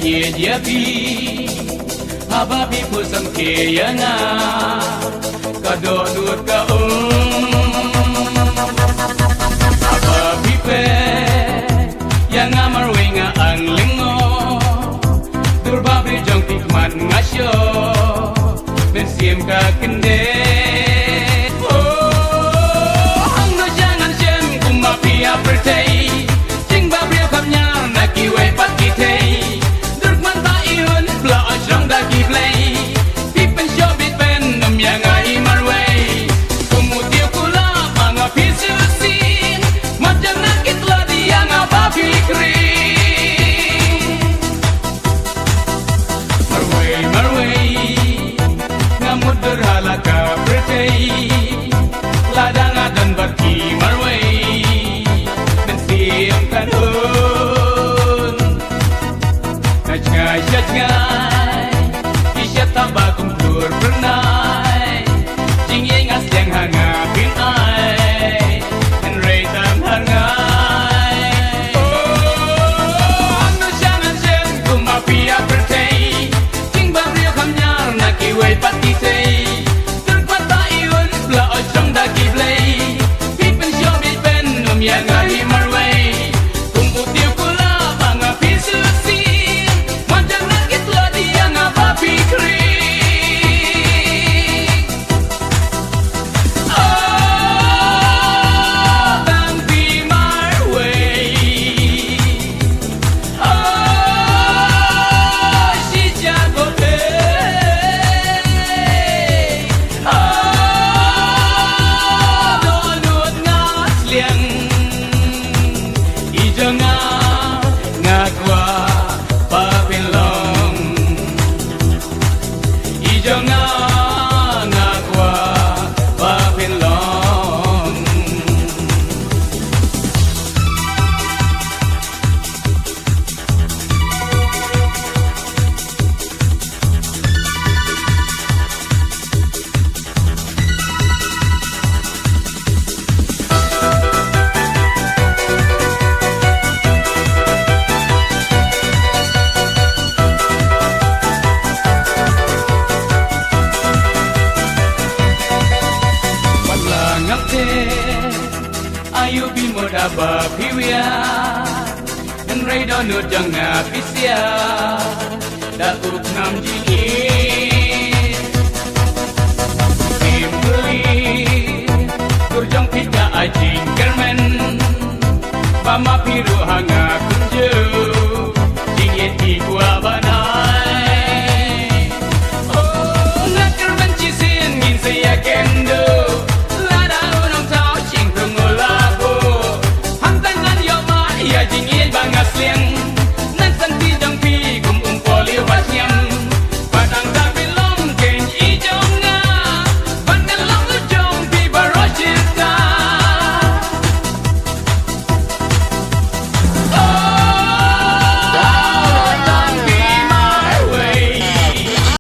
ye ye bi aba bi pu sam ke ya na ka do nut ka aba bi pe ya nga mar we nga ang lingo dur ba bi jong ti man nga sho ben sim ka kende hang no jangan jem kuma pia pertei jing ba bria kam nyar na ki we pat ki tei dur man ba iun bla jong da ki play pipen show bit ben nam ya nga I mar we kumu tiu kula mga pisu sin macam na kitla dia nga ba fikri marwe ngamut derhala ka pertei ladang adan barki marwe dan siam kanun najngai najngai isyat tabakum tur pernai jingye ngas yang hanga bin ai dan reitam hangai anu jangan jen kumapia pertei jing bang rio kamnyar na kiwei pati tei terpat ta iun bla ojong da ki play pipen show bit ben num yang ngai marway kumpu tiu kula banga pisu sin macam na kitla dia ngapa pikri ayu bimo daba piwia en rei donut janga pisia da up nam ji